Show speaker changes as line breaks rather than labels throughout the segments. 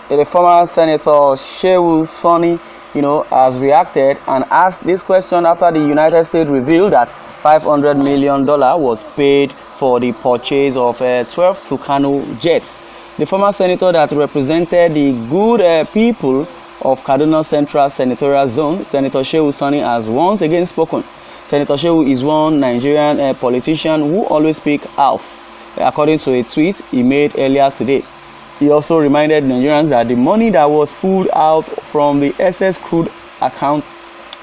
the former Senator Shehu Sanni, has reacted and asked this question after the United States revealed that $500 million was paid for the purchase of 12Tucano jets. The former senator that represented the good people of Kaduna Central Senatorial Zone, Senator Shehu Sanni, has once again spoken. Senator Shehu is one Nigerian politician who always speaks out, according to a tweet he made earlier today. He also reminded Nigerians that the money that was pulled out from the SS crude account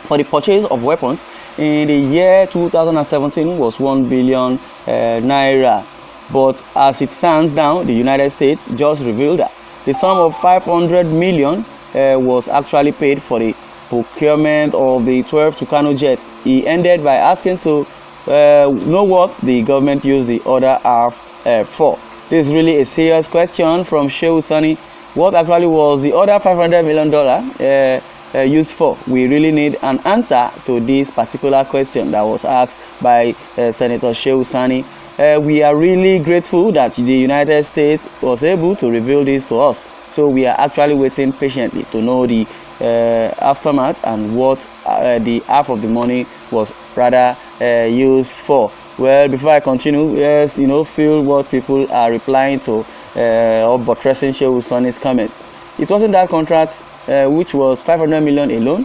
for the purchase of weapons in the year 2017 was 1 billion naira. But as it stands now, the United States just revealed that the sum of 500 million was actually paid for the procurement of the 12Tucano jet. He ended by asking to know what the government used the other half for. This is really a serious question from Shehu Sanni. What actually was the other $500 million used for? We really need an answer to this particular question that was asked by Senator Shehu Sanni. We are really grateful that the United States was able to reveal this to us. So we are actually waiting patiently to know the aftermath and what the half of the money was rather used for. Well, before I continue, yes, feel what people are replying to or buttressing Shehu Sanni's comment. It wasn't that contract which was 500 million alone.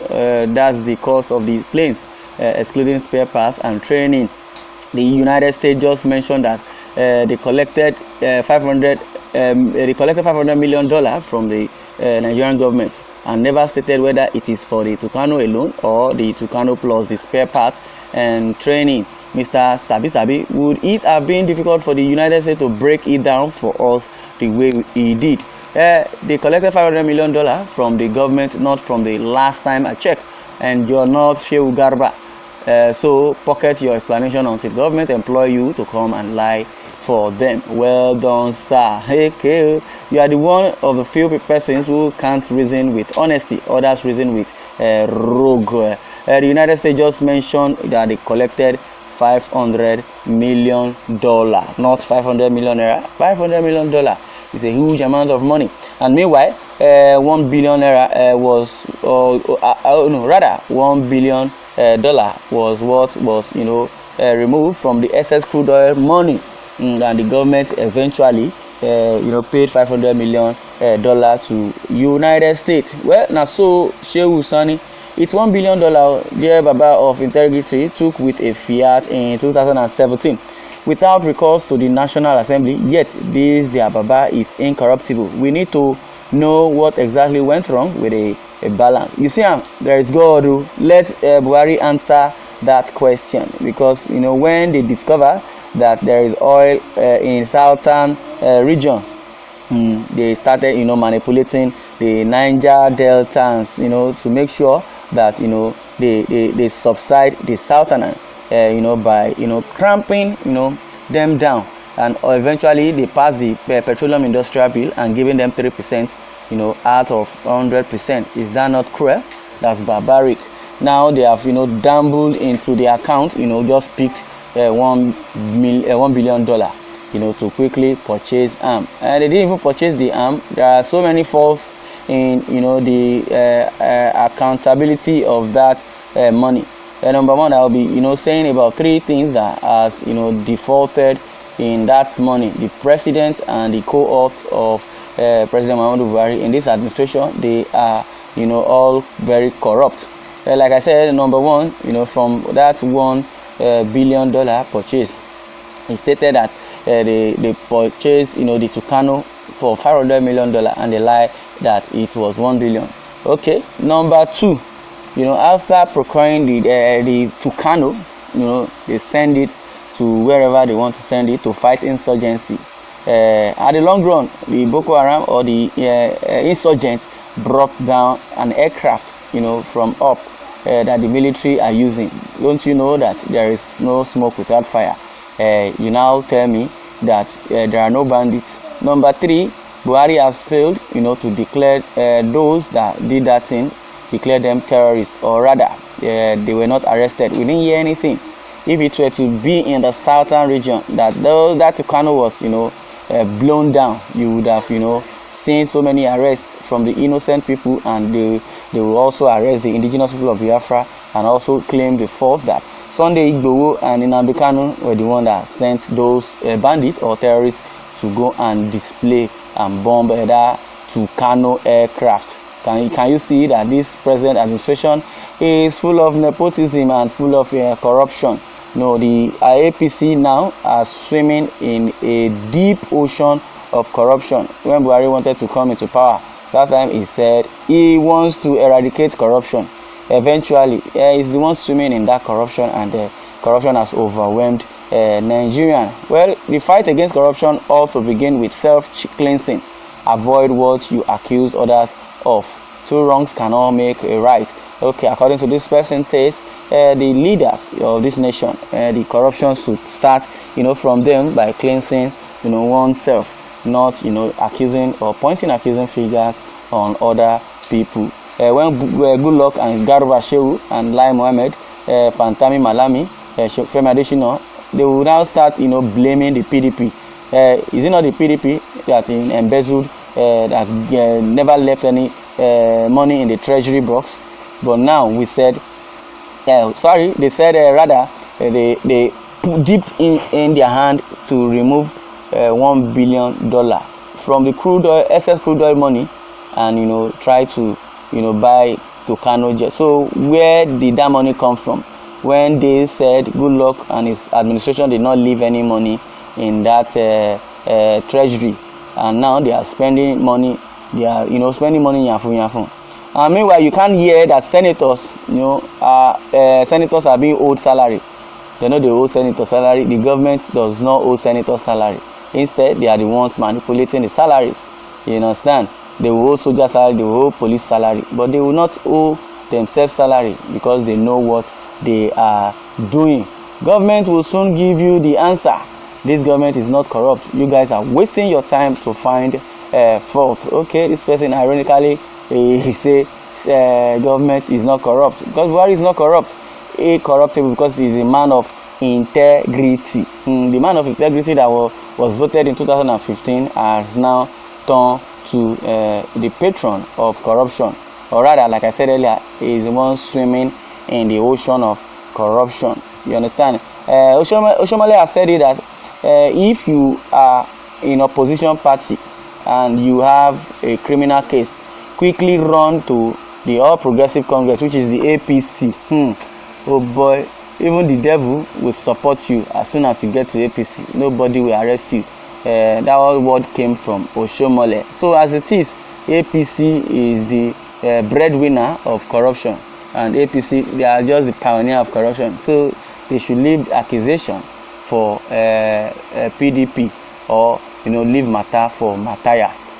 That's the cost of the planes, excluding spare parts and training. The United States just mentioned that they collected $500 million from the Nigerian government and never stated whether it is for the Tucano alone or the Tucano plus the spare parts and training. Mr. Sabi, would it have been difficult for the United States to break it down for us the way he did? They collected $500 million from the government, not from the last time I checked, and you're not Shehu Garba. So pocket your explanation until government employ you to come and lie for them. Well done, sir. Okay, you are the one of the few persons who can't reason with honesty. Others reason with rogue. The United States just mentioned that they collected $500 million, not 500 million naira. $500 million is a huge amount of money. And meanwhile, 1 billion naira was, rather $1 billion was what was removed from the excess crude oil money, and the government eventually paid $500 million to United States. Well, now so Shehu Sanni, it's $1 billion dear Baba of integrity took with a fiat in 2017 without recourse to the National Assembly. Yet this dear Baba is incorruptible. We need to know what exactly went wrong with a balance. You see, there is God who let BUHARI answer that question, because when they discover that there is oil in southern region, they started manipulating the Niger deltas to make sure that they subside the southern by cramping them down, and eventually they passed the petroleum industrial bill and giving them 3% out of 100%. Is that not cruel? That's barbaric. Now they have dabbled into the account, just picked $1 billion to quickly purchase arm, and they didn't even purchase the arm. There are so many faults in the accountability of that money. Number one, I'll be saying about three things that has defaulted in that money. The president and the cohort of President Muhammadu Buhari in this administration, they are all very corrupt. Like I said, number one, from that $1 billion purchase, he stated that they purchased the Tucano for $500 million, and they lie that it was 1 billion. Okay, number two, after procuring the Tucano, they send it to wherever they want to send it to fight insurgency. At the long run, the Boko Haram or the insurgents brought down an aircraft from up that the military are using. Don't you know that there is no smoke without fire? You now tell me that there are no bandits. Number three, Buhari has failed to declare those that did that thing, declare them terrorists, or rather they were not arrested. We didn't hear anything. If it were to be in the southern region that Tucano was blown down, you would have seeing so many arrests from the innocent people, and they will also arrest the indigenous people of Biafra and also claim the fault that Sunday Igboho and Nnamdi Kanu were the one that sent those bandits or terrorists to go and display and bomb that Tucano aircraft. Can you see that this present administration is full of nepotism and full of corruption? No, the APC now are swimming in a deep ocean of corruption. When Buhari wanted to come into power, that time he said he wants to eradicate corruption. Eventually, he's the one swimming in that corruption, and corruption has overwhelmed Nigeria. Well, the fight against corruption ought to begin with self-cleansing. Avoid what you accuse others of. Two wrongs cannot make a right. Okay, according to this person says, the leaders of this nation, the corruptions to start, from them by cleansing, oneself, not, accusing or pointing accusing figures on other people. When Good Luck and Garba Shehu and Lai Mohammed, Pantami Malami, Femi Adesina, they will now start, blaming the PDP. Is it not the PDP that embezzled, that never left any money in the treasury box? But now we said, they said rather they dipped in their hand to remove $1 billion from the crude oil, excess crude oil money, and try to buy Tucano jet. So where did that money come from? When they said Good Luck and his administration did not leave any money in that treasury, and now they are spending money. They are spending money yafu. And meanwhile, you can't hear that senators, senators are being owed salary. They know they owe senator salary. The government does not owe senator salary. Instead, they are the ones manipulating the salaries. You understand? They will owe soldier salary, they will owe police salary, but they will not owe themselves salary because they know what they are doing. Government will soon give you the answer. This government is not corrupt. You guys are wasting your time to find fault. Okay, this person ironically he say government is not corrupt because Buhari is not corrupt. He corruptible because he is a man of integrity. The man of integrity that was voted in 2015 has now turned to the patron of corruption, or rather, like I said earlier, he is the one swimming in the ocean of corruption. You understand? Oshomole has said it that if you are in opposition party and you have a criminal case, quickly run to the All Progressive Congress, which is the APC. Oh boy, even the devil will support you as soon as you get to APC. Nobody will arrest you. That all word came from Oshomole. So as it is, APC is the breadwinner of corruption, and APC, they are just the pioneer of corruption. So they should leave the accusation for PDP, or leave matter for Matthias.